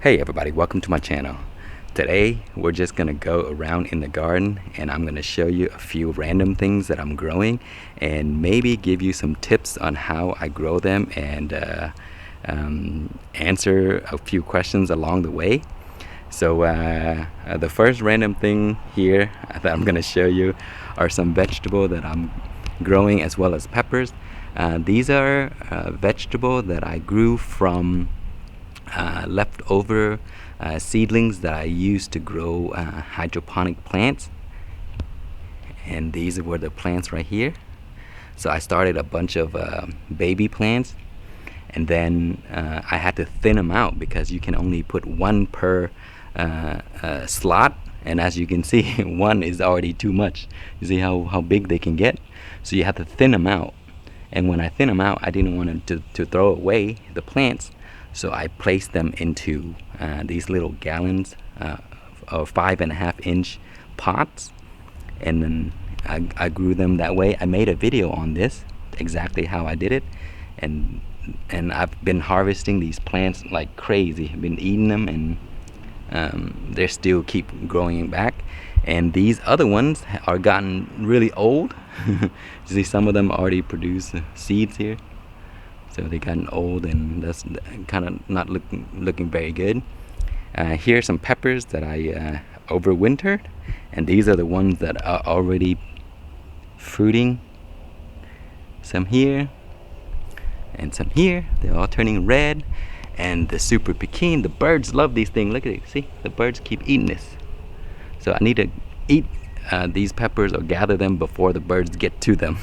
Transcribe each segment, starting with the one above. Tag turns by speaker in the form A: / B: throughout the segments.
A: Hey everybody, welcome to my channel. Today we're just gonna go around in the garden and I'm gonna show you a few random things that I'm growing and maybe give you some tips on how I grow them and answer a few questions along the way. So the first random thing here that I'm gonna show you are some vegetables that I'm growing as well as peppers. These are vegetables that I grew from leftover seedlings that I used to grow hydroponic plants, and these were the plants right here. So I started a bunch of baby plants, and then I had to thin them out because you can only put one per slot, and as you can see one is already too much. You see how big they can get, so you have to thin them out. And when I thin them out, I didn't want to throw away the plants, so I placed them into these little gallons of 5.5-inch pots, and then I grew them that way. I made a video on this, exactly how I did it, and I've been harvesting these plants like crazy. I've been eating them, and they still keep growing back. And these other ones are gotten really old. You see some of them already produce seeds here. So they gotten old, and that's kind of not looking very good. Here's some peppers that I overwintered, and these are the ones that are already fruiting. Some here and some here. They're all turning red. And the super pekin, the birds love these things. Look at it. See, the birds keep eating this. So I need to eat these peppers or gather them before the birds get to them.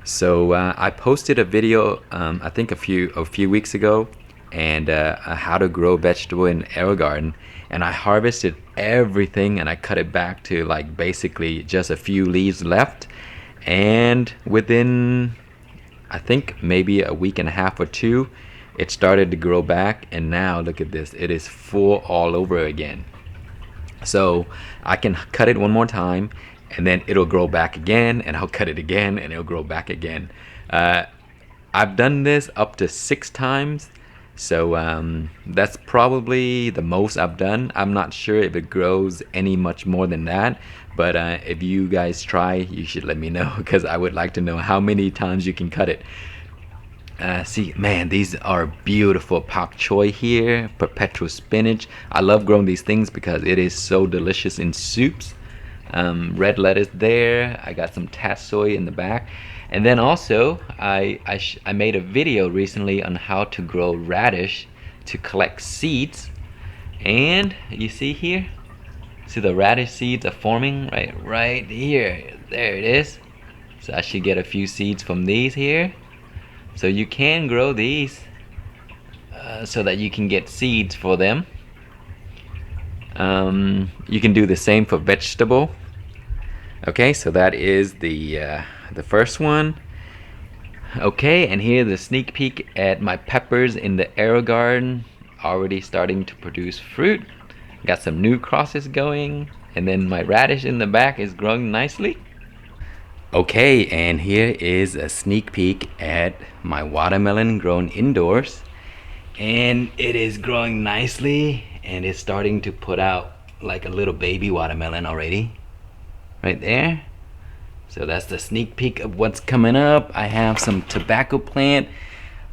A: So I posted a video I think a few weeks ago, and how to grow vegetable in air garden, and I harvested everything and I cut it back to like basically just a few leaves left, and within I think maybe a week and a half or two it started to grow back, and now look at this, it is full all over again. So I can cut it one more time and then it'll grow back again, and I'll cut it again and it'll grow back again. I've done this up to 6 times, so that's probably the most I've done. I'm not sure if it grows any much more than that, but if you guys try, you should let me know, because I would like to know how many times you can cut it. See, man, these are beautiful. Pak choy here, perpetual spinach. I love growing these things because it is so delicious in soups. Red lettuce there. I got some Tatsoi in the back, and then also I made a video recently on how to grow radish to collect seeds, and you see here, see the radish seeds are forming right here. There it is. So I should get a few seeds from these here. So you can grow these so that you can get seeds for them. You can do the same for vegetable. Okay, so that is the first one. Okay, and here's the sneak peek at my peppers in the air garden, already starting to produce fruit. Got some new crosses going, and then my radish in the back is growing nicely. Okay, and here is a sneak peek at my watermelon grown indoors, and it is growing nicely, and it's starting to put out like a little baby watermelon already right there. So that's the sneak peek of what's coming up. I have some tobacco plant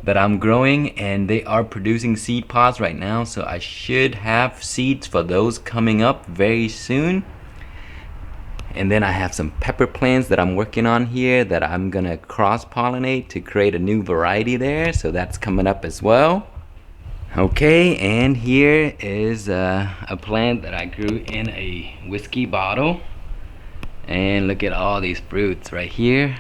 A: that I'm growing, and they are producing seed pods right now, so I should have seeds for those coming up very soon. And then I have some pepper plants that I'm working on here that I'm gonna cross-pollinate to create a new variety there, so that's coming up as well. Okay, and here is a plant that I grew in a whiskey bottle, and look at all these fruits right here.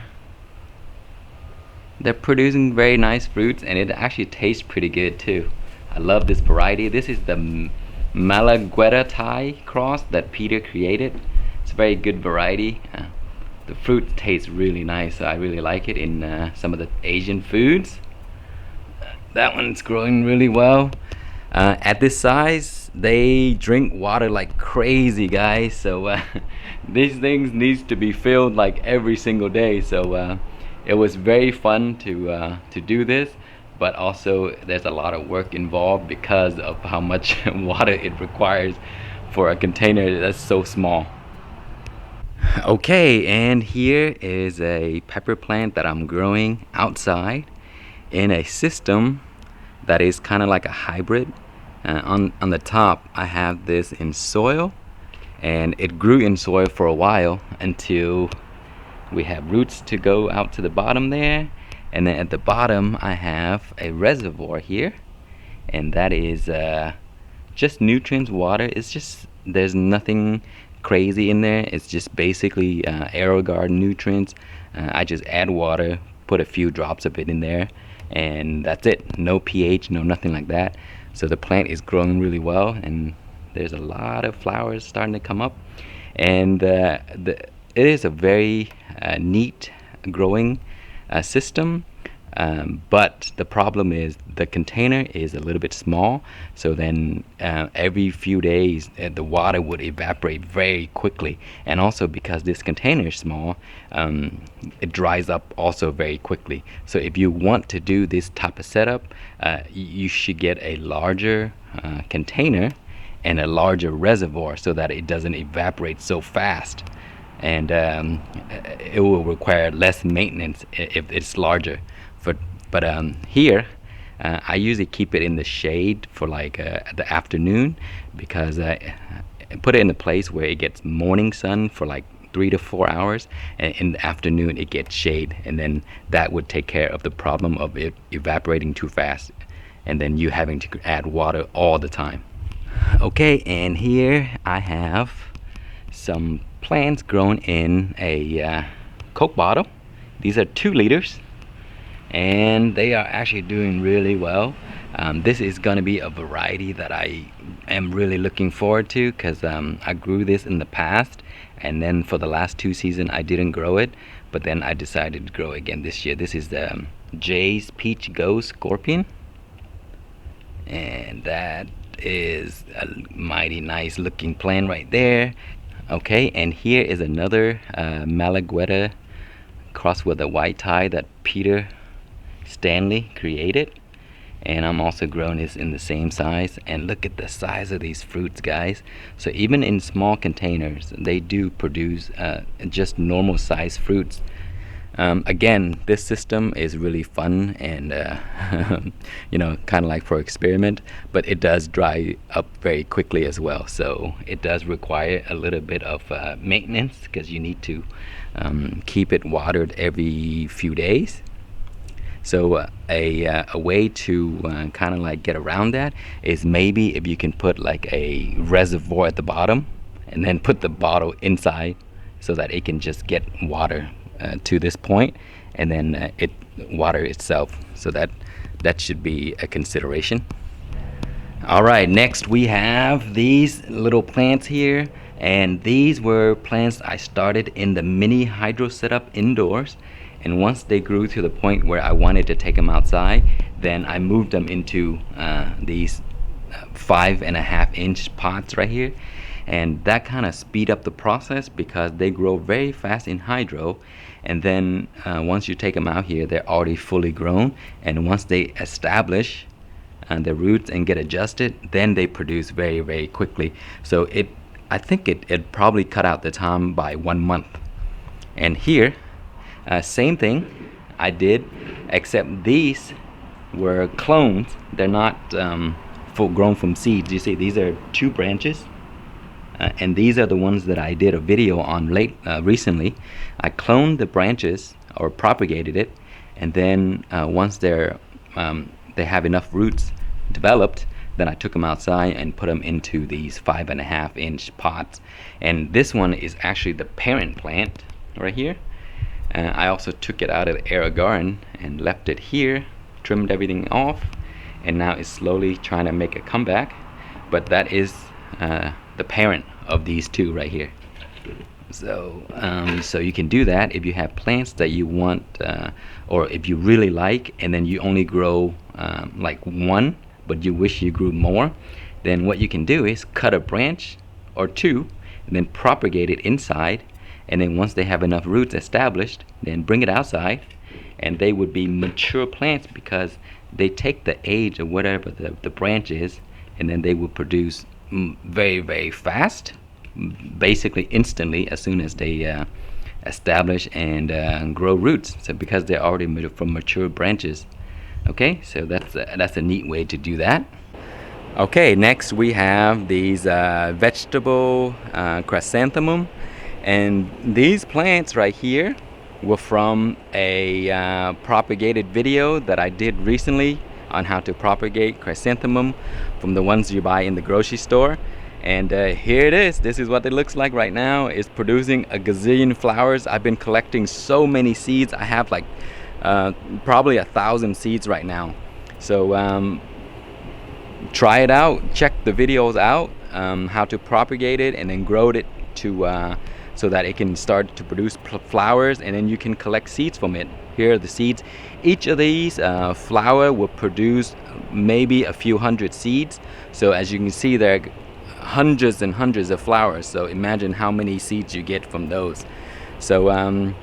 A: They're producing very nice fruits, and it actually tastes pretty good too. I love this variety. This is the Malagueta Thai cross that Peter created. It's a very good variety. The fruit tastes really nice, so I really like it in some of the Asian foods. That one's growing really well. At this size, they drink water like crazy, guys, so these things needs to be filled like every single day. So it was very fun to do this, but also there's a lot of work involved because of how much water it requires for a container that's so small. Okay, and here is a pepper plant that I'm growing outside in a system that is kind of like a hybrid. On the top I have this in soil, and it grew in soil for a while until we have roots to go out to the bottom there. And then at the bottom I have a reservoir here, and that is just nutrients, water. It's just, there's nothing crazy in there. It's just basically AeroGuard nutrients. I just add water, put a few drops of it in there, and that's it. No pH, no nothing like that. So the plant is growing really well, and there's a lot of flowers starting to come up. And it is a very neat growing system. But the problem is the container is a little bit small, so then every few days the water would evaporate very quickly, and also because this container is small, it dries up also very quickly. So if you want to do this type of setup, you should get a larger container and a larger reservoir so that it doesn't evaporate so fast, and it will require less maintenance if it's larger. But here I usually keep it in the shade for like the afternoon, because I put it in a place where it gets morning sun for like 3 to 4 hours, and in the afternoon it gets shade, and then that would take care of the problem of it evaporating too fast and then you having to add water all the time. Okay, and here I have some plants grown in a Coke bottle. These are 2 liters, and they are actually doing really well. This is going to be a variety that I am really looking forward to, because I grew this in the past, and then for the last 2 seasons I didn't grow it, but then I decided to grow again this year. This is the Jay's Peach Go Scorpion, and that is a mighty nice looking plant right there. Okay, and here is another Malagueta crossed with a white Thai that Peter Stanley created, and I'm also growing this in the same size. And look at the size of these fruits, guys. So even in small containers they do produce just normal size fruits. Again, this system is really fun and kind of like for experiment, but it does dry up very quickly as well, so it does require a little bit of maintenance, because you need to keep it watered every few days. So a way to kind of like get around that is maybe if you can put like a reservoir at the bottom and then put the bottle inside so that it can just get water to this point, and then it water itself. So that should be a consideration. All right, next we have these little plants here, and these were plants I started in the mini hydro setup indoors, and once they grew to the point where I wanted to take them outside, then I moved them into these 5.5-inch pots right here, and that kind of speed up the process because they grow very fast in hydro. And then once you take them out here, they're already fully grown, and once they establish the roots and get adjusted, then they produce very, very quickly. So I think it probably cut out the time by 1 month. And here, same thing I did, except these were clones. They're not full grown from seeds. You see, these are 2 branches, and these are the ones that I did a video on recently. I cloned the branches or propagated it, and then once they have enough roots developed, then I took them outside and put them into these 5.5-inch pots. And this one is actually the parent plant right here. I also took it out of the air garden and left it here, trimmed everything off, and now it's slowly trying to make a comeback. But that is the parent of these 2 right here. So you can do that if you have plants that you want, or if you really like, and then you only grow like 1, but you wish you grew more. Then what you can do is cut a branch or 2 and then propagate it inside, and then once they have enough roots established, then bring it outside and they would be mature plants because they take the age of whatever the branch is, and then they will produce very, very fast, basically instantly, as soon as they establish and grow roots. So because they're already made from mature branches. Okay, so that's a neat way to do that. Okay, next we have these vegetable chrysanthemum, and these plants right here were from a propagated video that I did recently on how to propagate chrysanthemum from the ones you buy in the grocery store. And here it is. This is what it looks like right now. It's producing a gazillion flowers. I've been collecting so many seeds. I have like probably 1,000 seeds right now. So try it out, check the videos out, how to propagate it and then grow it to so that it can start to produce flowers, and then you can collect seeds from it. Here are the seeds. Each of these flower will produce maybe a few hundred seeds. So as you can see, there are hundreds and hundreds of flowers. So imagine how many seeds you get from those. So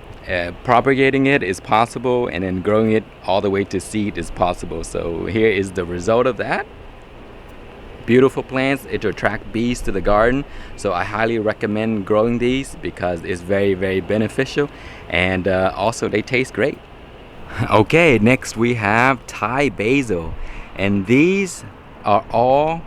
A: propagating it is possible, and then growing it all the way to seed is possible. So here is the result of that. Beautiful plants. It attract bees to the garden, so I highly recommend growing these because it's very, very beneficial, and also they taste great. Okay, next we have Thai basil, and these are all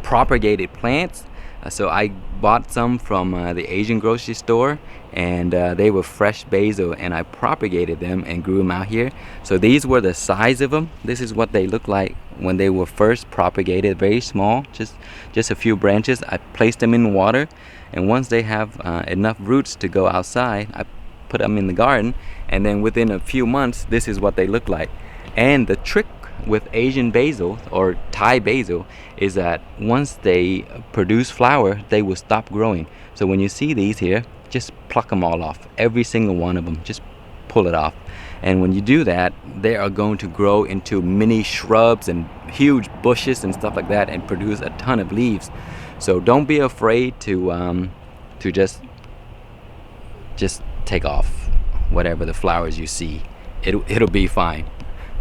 A: propagated plants. So I bought some from the Asian grocery store, and they were fresh basil, and I propagated them and grew them out here. So these were the size of them. This is what they look like when they were first propagated, very small, just a few branches. I placed them in water, and once they have enough roots to go outside, I put them in the garden, and then within a few months, this is what they look like. And the trick with Asian basil or Thai basil is that once they produce flower, they will stop growing. So when you see these here, just pluck them all off, every single one of them, just pull it off. And when you do that, they are going to grow into mini shrubs and huge bushes and stuff like that, and produce a ton of leaves. So don't be afraid to just take off whatever the flowers you see. It'll be fine.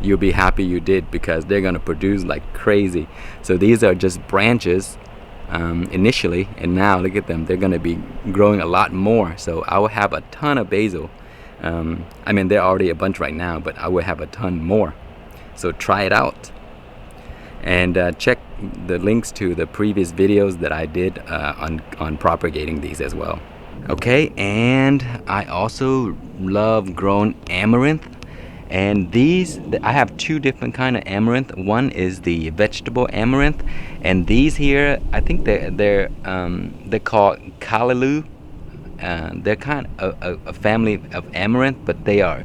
A: You'll be happy you did, because they're gonna produce like crazy. So these are just branches initially, and now look at them, they're gonna be growing a lot more. So I will have a ton of basil. I mean, there are already a bunch right now, but I will have a ton more. So try it out, and check the links to the previous videos that I did on propagating these as well. Okay, and I also love growing amaranth. And these, I have two different kind of amaranth. One is the vegetable amaranth, and these here, I think they're called Callaloo. They're kind of a family of amaranth, but they are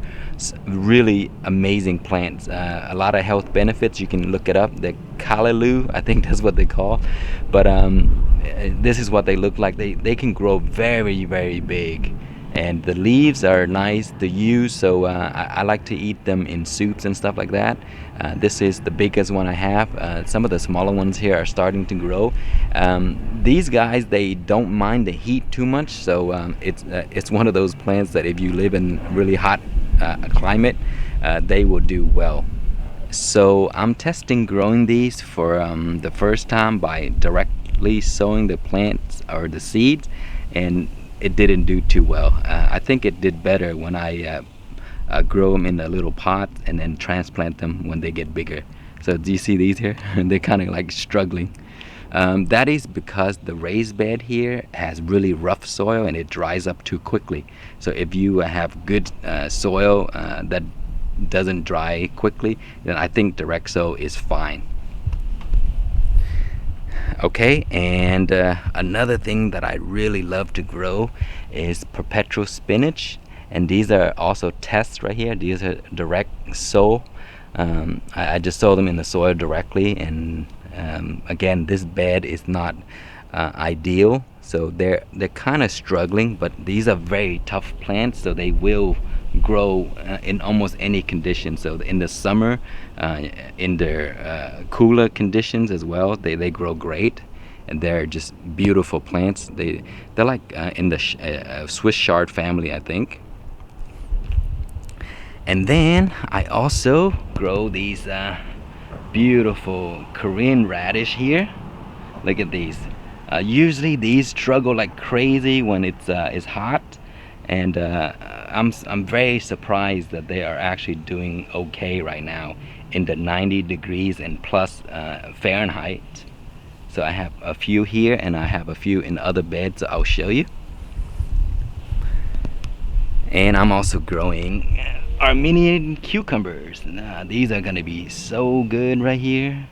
A: really amazing plants. A lot of health benefits. You can look it up. The Callaloo, I think that's what they call. But this is what they look like. They can grow very, very big. And the leaves are nice to use, so I like to eat them in soups and stuff like that. This is the biggest one I have. Some of the smaller ones here are starting to grow. These guys, they don't mind the heat too much, so it's one of those plants that if you live in really hot climate, they will do well. So I'm testing growing these for the first time by directly sowing the plants or the seeds, and it didn't do too well. I think it did better when I grow them in a little pot and then transplant them when they get bigger. So do you see these here? They're kind of like struggling. That is because the raised bed here has really rough soil and it dries up too quickly. So if you have good soil that doesn't dry quickly, then I think direct sow is fine. Okay, and another thing that I really love to grow is perpetual spinach, and these are also tests right here. These are direct sow. I just sow them in the soil directly, and again, this bed is not ideal, so they're kind of struggling, but these are very tough plants, so they will grow in almost any condition. So in the summer, in their cooler conditions as well, they grow great, and they're just beautiful plants. They're like in the Swiss chard family, I think. And then I also grow these beautiful Korean radish here. Look at these. Usually these struggle like crazy when it's hot, and I'm very surprised that they are actually doing okay right now in the 90 degrees and plus Fahrenheit. So I have a few here and I have a few in other beds, so I'll show you. And I'm also growing Armenian cucumbers. These are gonna be so good right here.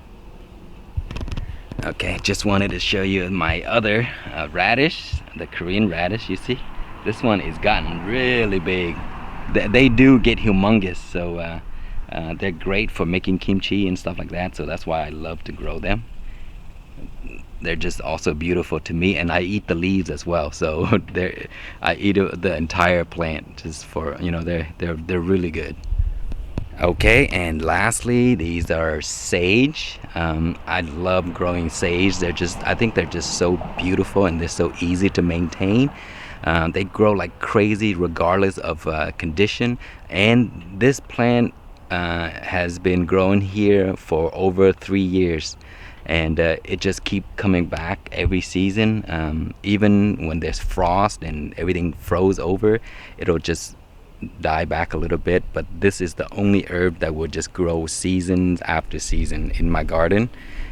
A: Okay, just wanted to show you my other radish, the Korean radish. You see, this one is gotten really big. They do get humongous, so they're great for making kimchi and stuff like that. So that's why I love to grow them. They're just also beautiful to me, and I eat the leaves as well. So I eat the entire plant just for, you know, they're really good. Okay, and lastly, these are sage. I love growing sage. I think they're just so beautiful and they're so easy to maintain. They grow like crazy regardless of condition. And this plant has been growing here for over 3 years. And it just keep coming back every season. Even when there's frost and everything froze over, it'll just die back a little bit. But this is the only herb that will just grow seasons after season in my garden,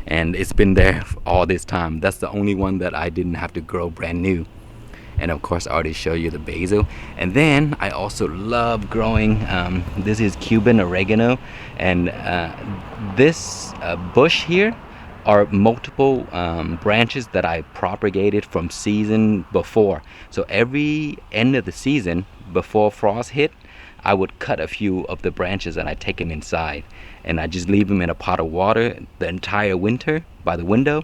A: and it's been there all this time. That's the only one that I didn't have to grow brand new. And of course I already showed you the basil. And then I also love growing this is Cuban oregano, and this bush here are multiple branches that I propagated from season before. So every end of the season before frost hit, I would cut a few of the branches and I take them inside, and I just leave them in a pot of water the entire winter by the window.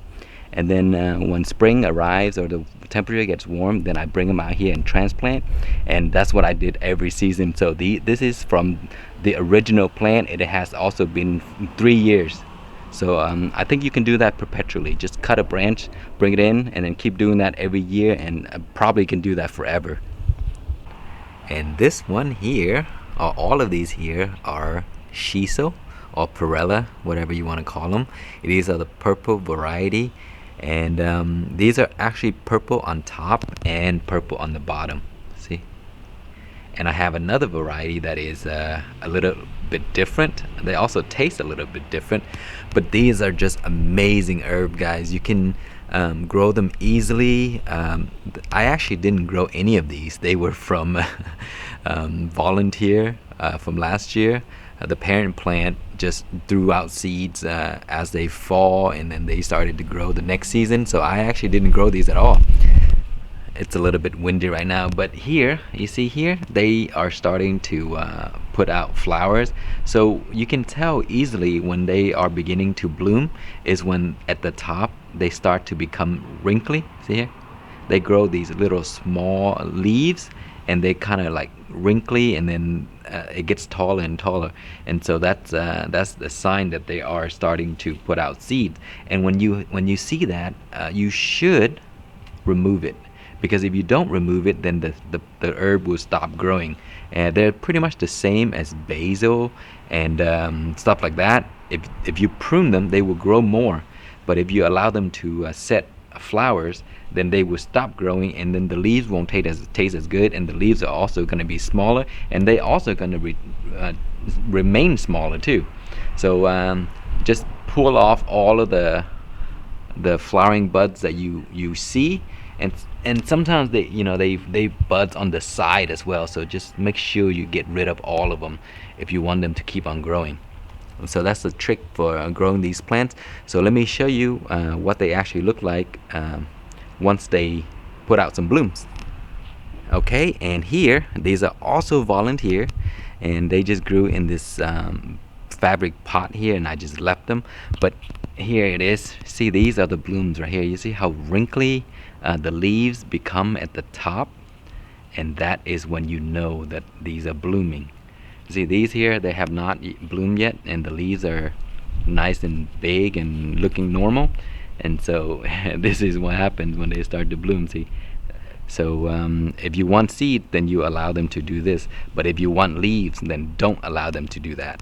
A: And then when spring arrives or the temperature gets warm, then I bring them out here and transplant. And that's what I did every season. So this is from the original plant. It has also been 3 years. So I think you can do that perpetually. Just cut a branch, bring it in, and then keep doing that every year, and probably can do that forever. And this one here, or all of these here, are Shiso or perilla, whatever you want to call them. These are the purple variety, and these are actually purple on top and purple on the bottom. See? And I have another variety that is a little bit different. They also taste a little bit different, but these are just amazing herb, guys. You can grow them easily. I actually didn't grow any of these. They were from volunteer from last year. The parent plant just threw out seeds as they fall, and then they started to grow the next season. So I actually didn't grow these at all. It's a little bit windy right now, but here, you see here, they are starting to put out flowers. So you can tell easily when they are beginning to bloom is when at the top they start to become wrinkly. See here? They grow these little small leaves, and they kind of like wrinkly, and then it gets taller and taller. And so that's the sign that they are starting to put out seeds. And when you see that, you should remove it. Because if you don't remove it, then the herb will stop growing. And they're pretty much the same as basil and stuff like that. If you prune them, they will grow more. But if you allow them to set flowers, then they will stop growing, and then the leaves won't taste as good, and the leaves are also going to be smaller, and they also going to remain smaller too. So just pull off all of the flowering buds that you see. And sometimes they buds on the side as well, so just make sure you get rid of all of them if you want them to keep on growing. So that's the trick for growing these plants. So let me show you what they actually look like once they put out some blooms. Okay, and here these are also volunteer, and they just grew in this fabric pot here, and I just left them. But here it is. See, these are the blooms right here. You see how wrinkly the leaves become at the top, and that is when you know that these are blooming. See, these here, they have not bloomed yet, and the leaves are nice and big and looking normal. And so this is what happens when they start to bloom. See, So if you want seed, then you allow them to do this. But if you want leaves, then don't allow them to do that.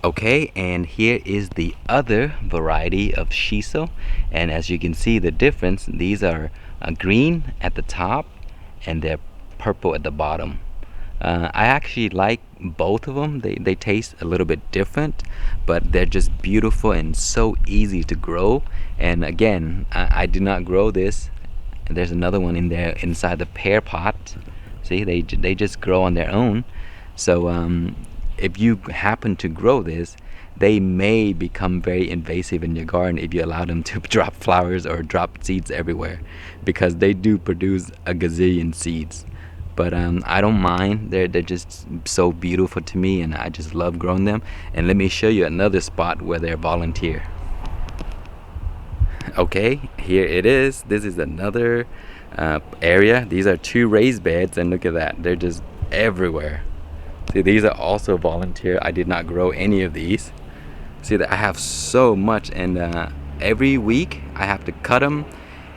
A: Okay, and here is the other variety of shiso. And as you can see the difference, these are green at the top and they're purple at the bottom. I actually like both of them. They taste a little bit different, but they're just beautiful and so easy to grow. And again, I did not grow this. There's another one in there inside the pear pot. See, they just grow on their own. So if you happen to grow this, they may become very invasive in your garden if you allow them to drop flowers or drop seeds everywhere, because they do produce a gazillion seeds. But I don't mind. They're just so beautiful to me, and I just love growing them. And let me show you another spot where they're volunteer. Okay, here it is. This is another area. These are 2 raised beds, and look at that. They're just everywhere. See, these are also volunteer. I did not grow any of these. See that I have so much, and every week I have to cut them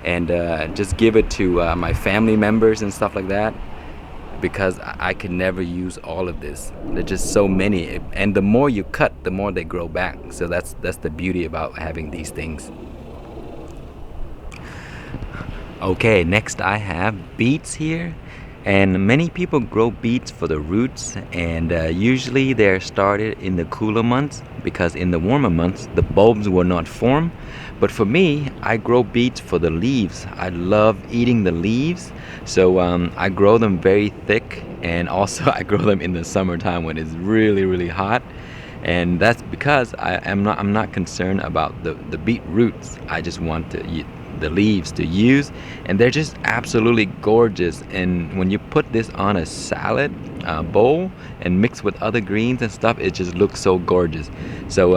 A: and just give it to my family members and stuff like that, because I could never use all of this. There's just so many, and the more you cut, the more they grow back. So that's the beauty about having these things. Okay, next I have beets here, and many people grow beets for the roots, and usually they're started in the cooler months, because in the warmer months the bulbs will not form. But for me, I grow beets for the leaves. I love eating the leaves, so I grow them very thick, and also I grow them in the summertime when it's really hot. And that's because I'm not concerned about the beet roots. I just want the leaves to use, and they're just absolutely gorgeous. And when you put this on a salad bowl and mix with other greens and stuff, it just looks so gorgeous. So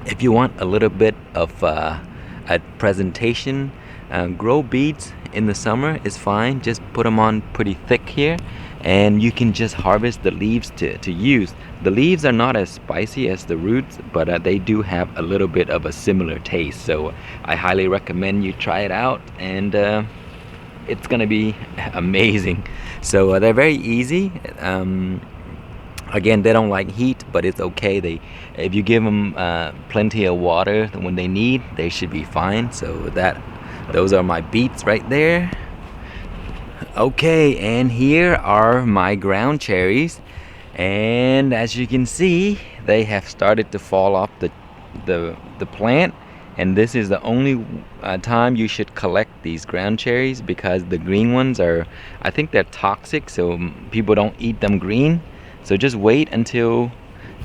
A: if you want a little bit of a presentation, grow beets in the summer is fine. Just put them on pretty thick here, and you can just harvest the leaves to use. The leaves are not as spicy as the roots, but they do have a little bit of a similar taste. So I highly recommend you try it out, and it's gonna be amazing. So they're very easy. Again, they don't like heat, but it's okay. If you give them plenty of water when they need, they should be fine. So those are my beets right there. Okay, and here are my ground cherries, and as you can see, they have started to fall off the plant. And this is the only time you should collect these ground cherries, because the green ones I think they're toxic, so people don't eat them green. So just wait until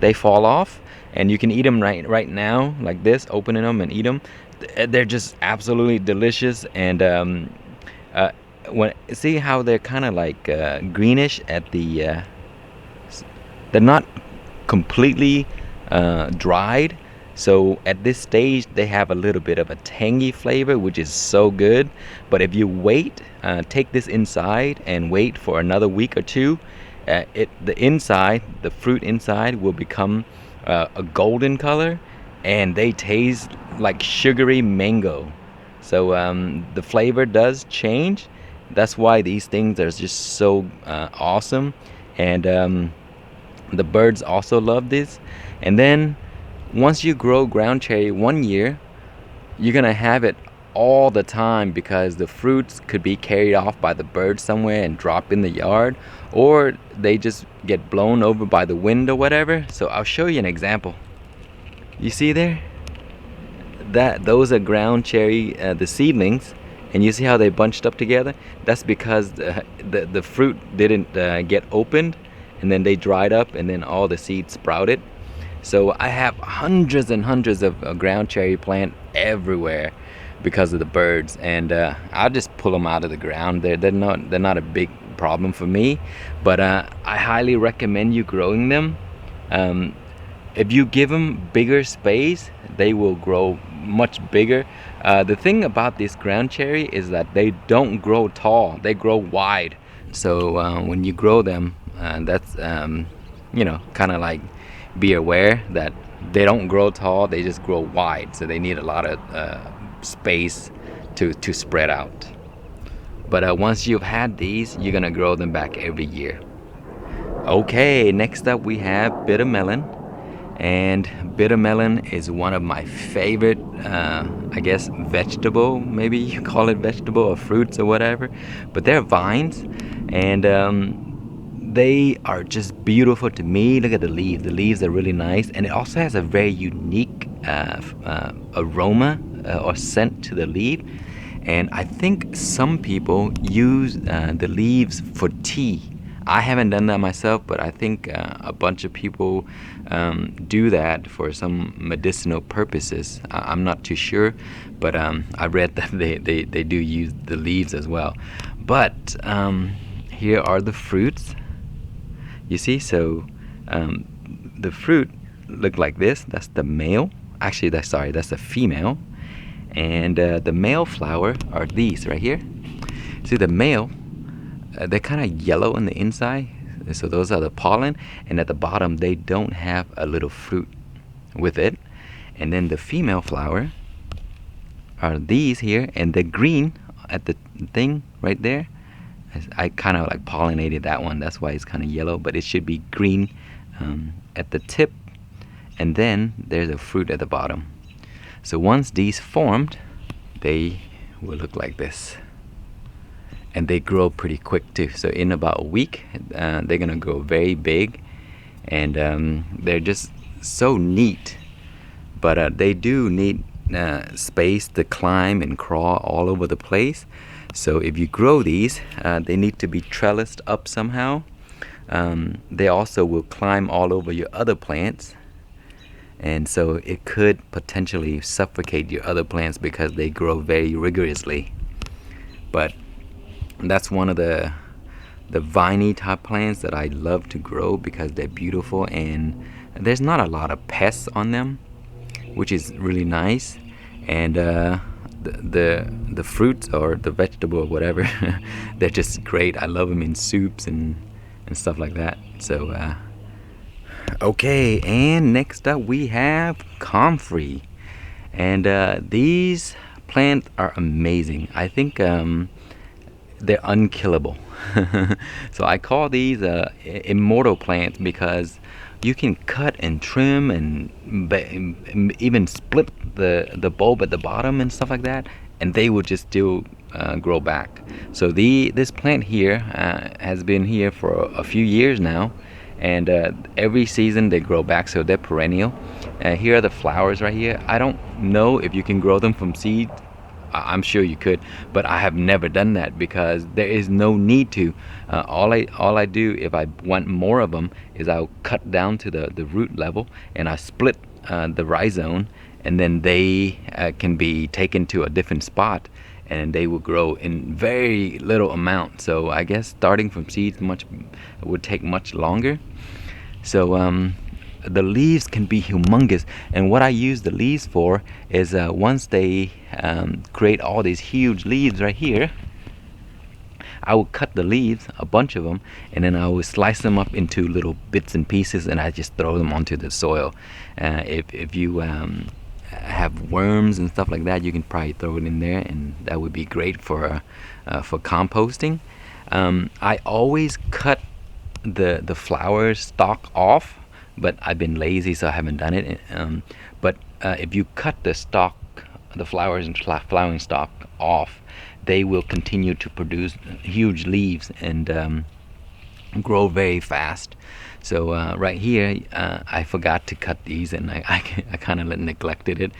A: they fall off, and you can eat them right now, like this, opening them and eat them. They're just absolutely delicious. And see how they're kind of like greenish at the they're not completely dried. So at this stage they have a little bit of a tangy flavor, which is so good. But if you wait, take this inside and wait for another week or two, the fruit inside will become a golden color, and they taste like sugary mango. So the flavor does change. That's why these things are just so awesome. And the birds also love this. And then once you grow ground cherry 1 year, you're gonna have it all the time, because the fruits could be carried off by the birds somewhere and drop in the yard, or they just get blown over by the wind or whatever. So I'll show you an example. You see there? Those are ground cherry, the seedlings, and you see how they bunched up together? That's because the fruit didn't get opened, and then they dried up, and then all the seeds sprouted. So I have hundreds and hundreds of ground cherry plant everywhere because of the birds, and I'll just pull them out of the ground. They're not a big problem for me, but I highly recommend you growing them. If you give them bigger space, they will grow much bigger. The thing about this ground cherry is that they don't grow tall, they grow wide. So when you grow them, that's kind of like, be aware that they don't grow tall, they just grow wide. So they need a lot of space to spread out. But once you've had these, you're gonna grow them back every year. Okay, next up we have bitter melon. And bitter melon is one of my favorite, I guess, vegetable, maybe you call it vegetable or fruits or whatever. But they're vines, and they are just beautiful to me. Look at the leaves. The leaves are really nice, and it also has a very unique aroma or scent to the leaf. And I think some people use the leaves for tea. I haven't done that myself, but I think a bunch of people do that for some medicinal purposes. I'm not too sure, but I read that they do use the leaves as well. But here are the fruits. You see, so the fruit look like this. That's the male. Actually, that's the female. And the male flower are these right here. See, the male, they're kind of yellow on the inside, so those are the pollen, and at the bottom they don't have a little fruit with it. And then the female flower are these here, and the green at the thing right there, I kind of like pollinated that one, that's why it's kind of yellow, but it should be green at the tip, and then there's a fruit at the bottom. So once these formed, they will look like this. And they grow pretty quick too. So in about a week, they're gonna grow very big, and they're just so neat. But they do need space to climb and crawl all over the place. So if you grow these, they need to be trellised up somehow. They also will climb all over your other plants, and so it could potentially suffocate your other plants because they grow very rigorously. But that's one of the viney type plants that I love to grow because they're beautiful, and there's not a lot of pests on them, which is really nice. And the fruits or the vegetable or whatever, they're just great. I love them in soups and stuff like that. So okay, and next up we have comfrey, and these plants are amazing. I think they're unkillable. So I call these immortal plants because you can cut and trim and even split the bulb at the bottom and stuff like that, and they will just still grow back. So this plant here has been here for a few years now, and every season they grow back, so they're perennial. Here are the flowers right here. I don't know if you can grow them from seed. I'm sure you could, but I have never done that because there is no need to. All I do if I want more of them is I'll cut down to the root level, and I split the rhizome, and then they can be taken to a different spot, and they will grow in very little amount. So I guess starting from seeds would take much longer. So the leaves can be humongous, and what I use the leaves for is once they create all these huge leaves right here, I will cut the leaves, a bunch of them, and then I will slice them up into little bits and pieces, and I just throw them onto the soil. If you have worms and stuff like that, you can probably throw it in there, and that would be great for composting. I always cut the flower stalk off, but I've been lazy, so I haven't done it. But if you cut the flowers and flowering stalk off, they will continue to produce huge leaves and grow very fast. So right here, I forgot to cut these, and I kind of neglected it.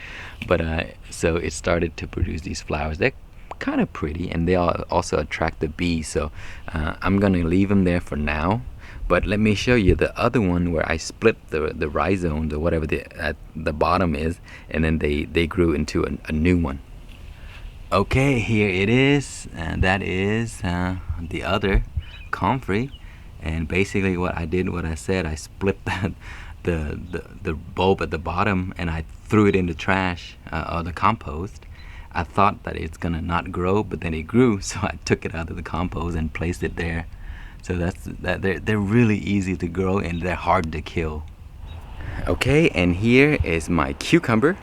A: But so it started to produce these flowers. They're kind of pretty, and they also attract the bees. So I'm gonna leave them there for now. But let me show you the other one where I split the rhizomes or whatever at the bottom is, and then they grew into a new one. Okay, here it is, and that is the other comfrey. And basically what I said, I split the bulb at the bottom, and I threw it in the trash or the compost. I thought that it's gonna not grow, but then it grew, so I took it out of the compost and placed it there. So they're really easy to grow, and they're hard to kill. Okay, and here is my cucumber,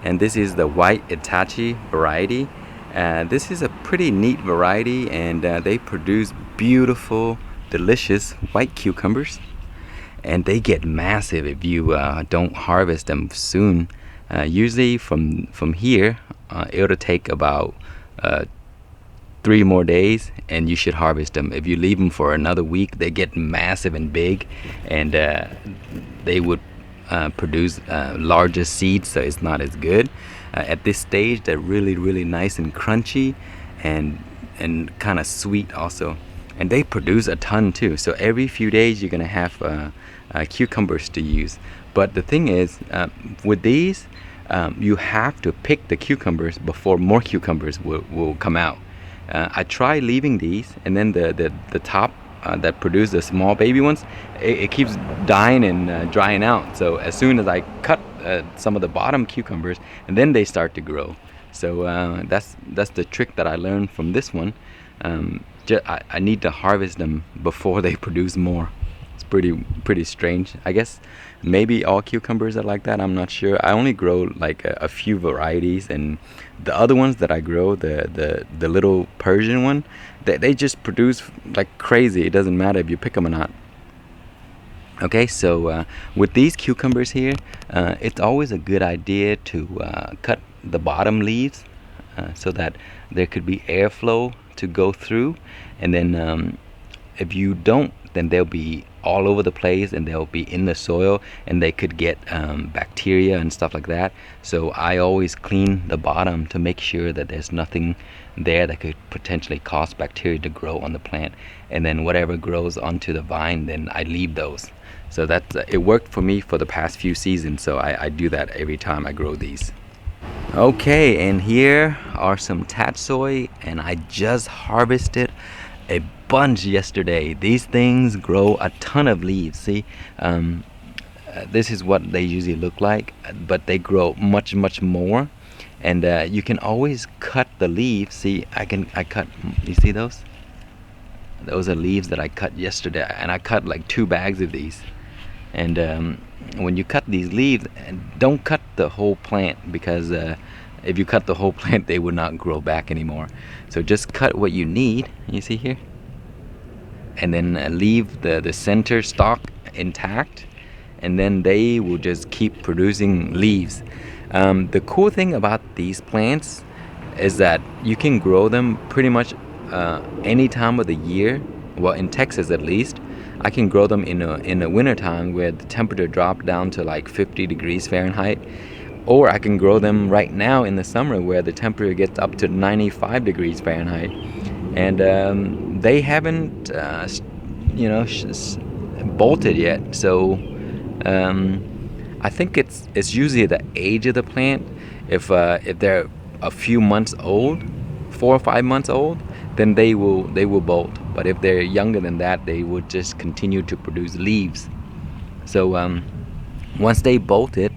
A: and this is the white Itachi variety, This is a pretty neat variety, and they produce beautiful, delicious white cucumbers. And they get massive if you don't harvest them soon. Usually from here, it'll take about 3 more days, and you should harvest them. If you leave them for another week, they get massive and big, and they would produce larger seeds, so it's not as good. At this stage, they're really nice and crunchy, and kind of sweet also. And they produce a ton too. So every few days, you're gonna have cucumbers to use. But the thing is, with these, you have to pick the cucumbers before more cucumbers will come out. I try leaving these, and then the top that produce the small baby ones, it keeps dying and drying out. So as soon as I cut some of the bottom cucumbers, and then they start to grow. So that's the trick that I learned from this one. I need to harvest them before they produce more. It's pretty strange. I guess maybe all cucumbers are like that. I'm not sure. I only grow like a few varieties, and the other ones that I grow, the little Persian one, they just produce like crazy. It doesn't matter if you pick them or not. Okay, so with these cucumbers here, it's always a good idea to cut the bottom leaves so that there could be airflow to go through, and then if you don't, then they'll be all over the place, and they'll be in the soil, and they could get bacteria and stuff like that. So I always clean the bottom to make sure that there's nothing there that could potentially cause bacteria to grow on the plant, and then whatever grows onto the vine, then I leave those. So that's it worked for me for the past few seasons, so I do that every time I grow these. Okay, and here are some tatsoi, and I just harvested a bunch yesterday. These things grow a ton of leaves. See, this is what they usually look like, but they grow much more. And you can always cut the leaves. See, I cut. You see those? Those are leaves that I cut yesterday, and I cut like 2 bags of these. And when you cut these leaves, don't cut the whole plant, because if you cut the whole plant, they would not grow back anymore. So just cut what you need. You see here, and then leave the center stalk intact, and then they will just keep producing leaves. The cool thing about these plants is that you can grow them pretty much any time of the year. Well, in Texas at least, I can grow them in the winter time where the temperature drops down to like 50 degrees Fahrenheit, or I can grow them right now in the summer where the temperature gets up to 95 degrees Fahrenheit. And they haven't bolted yet. So I think it's usually the age of the plant. If they're a few months old, 4 or 5 months old, then they will bolt. But if they're younger than that, they would just continue to produce leaves. So once they bolted,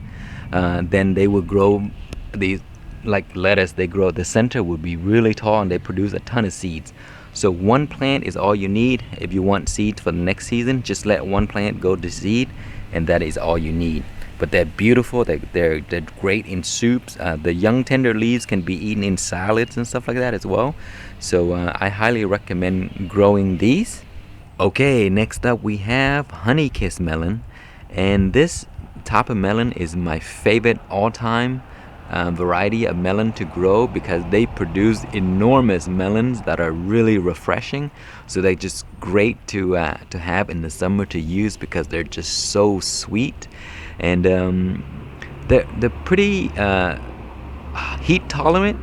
A: then they will grow these like lettuce. They grow, the center would be really tall, and they produce a ton of seeds. So one plant is all you need. If you want seeds for the next season, just let one plant go to seed, and that is all you need. But they're beautiful. They're great in soups. The young tender leaves can be eaten in salads and stuff like that as well. So I highly recommend growing these. Okay, next up we have honey kiss melon, and this type of melon is my favorite all-time variety of melon to grow, because they produce enormous melons that are really refreshing. So they're just great to have in the summer to use, because they're just so sweet, and they're pretty heat tolerant.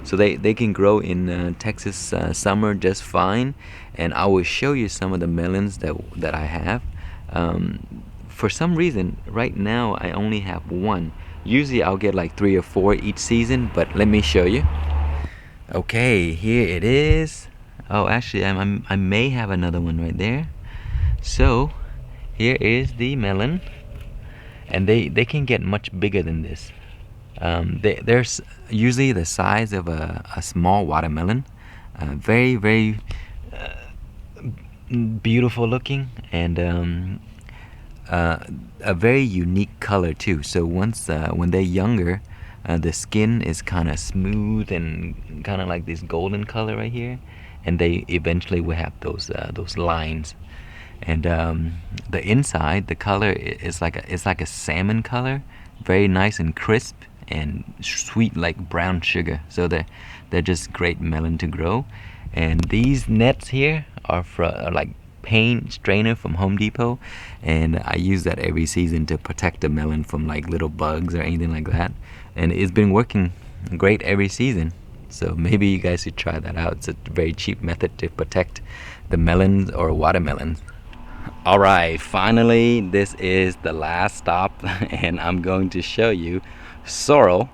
A: So they can grow in Texas summer just fine. And I will show you some of the melons that I have. For some reason, right now I only have one. Usually I'll get like 3 or 4 each season, but let me show you. Okay, here it is. Oh, actually, I may have another one right there. So here is the melon, and they can get much bigger than this. They're usually the size of a small watermelon. Very beautiful looking, and a very unique color too. So once when they're younger, The skin is kind of smooth and kind of like this golden color right here, and they eventually will have those lines. And the inside, the color is like a salmon color, very nice and crisp and sweet like brown sugar. So they're just great melon to grow. And these nets here are like paint strainer from Home Depot, and I use that every season to protect the melon from like little bugs or anything like that. And it's been working great every season. So maybe you guys should try that out. It's a very cheap method to protect the melons or watermelons. Alright, finally this is the last stop and I'm going to show you sorrel.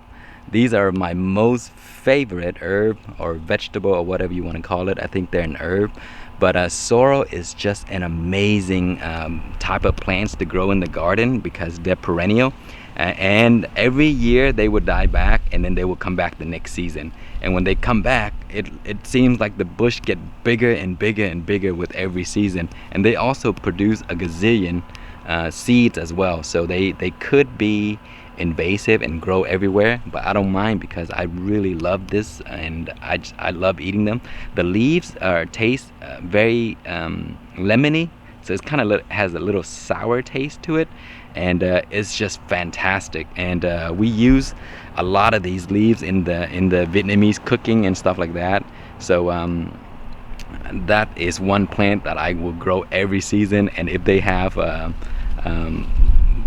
A: These are my most favorite herb or vegetable or whatever you want to call it. I think they're an herb, but sorrel is just an amazing type of plants to grow in the garden because they're perennial. And every year they would die back and then they will come back the next season. And when they come back, it seems like the bush get bigger and bigger and bigger with every season. And they also produce a gazillion seeds as well. So they could be invasive and grow everywhere, but I don't mind because I really love this and I love eating them. The leaves taste very lemony, so it's kind of has a little sour taste to it, and it's just fantastic. And we use a lot of these leaves in the Vietnamese cooking and stuff like that. So that is one plant that I will grow every season, and if they have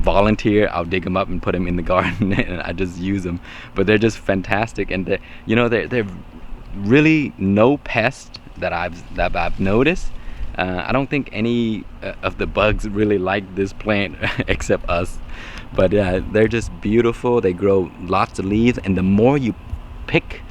A: volunteer, I'll dig them up and put them in the garden and I just use them. But they're just fantastic, and they're really no pest that I've noticed. I don't think any of the bugs really like this plant except us, but they're just beautiful. They grow lots of leaves, and the more you pick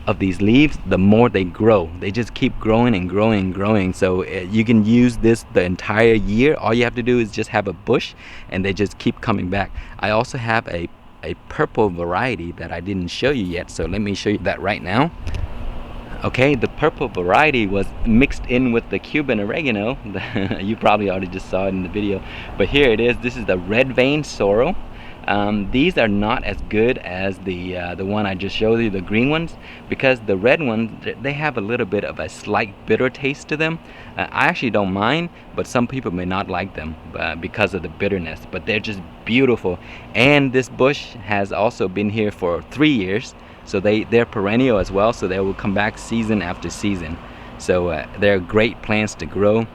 A: of these leaves, the more they grow. They just keep growing and growing and growing. So you can use this the entire year. All you have to do is just have a bush and they just keep coming back. I also have a purple variety that I didn't show you yet, so let me show you that right now. Okay, the purple variety was mixed in with the Cuban oregano. You probably already just saw it in the video, but here it is. This is the red vein sorrel. These are not as good as the one I just showed you, the green ones, because the red ones, they have a little bit of a slight bitter taste to them. I actually don't mind, but some people may not like them because of the bitterness, but they're just beautiful. And this bush has also been here for 3 years, so they're perennial as well, so they will come back season after season. So they're great plants to grow.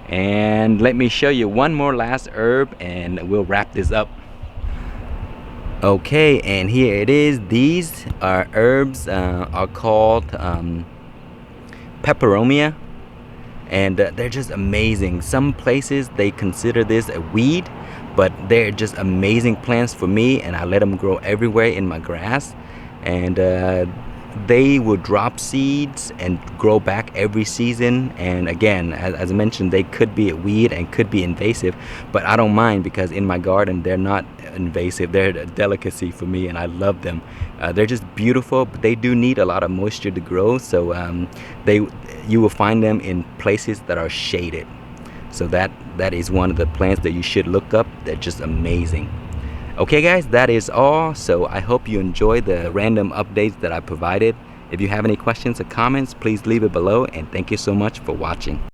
A: And let me show you one more last herb and we'll wrap this up. Okay, and here it is. These are herbs are called Peperomia, and they're just amazing. Some places they consider this a weed, but they're just amazing plants for me, and I let them grow everywhere in my grass. And they will drop seeds and grow back every season. And again, as I mentioned, they could be a weed and could be invasive, but I don't mind because in my garden they're not invasive. They're a delicacy for me and I love them. They're just beautiful, but they do need a lot of moisture to grow, so you will find them in places that are shaded. So that is one of the plants that you should look up. They're just amazing. Okay guys, that is all. So I hope you enjoyed the random updates that I provided. If you have any questions or comments, please leave it below, and thank you so much for watching.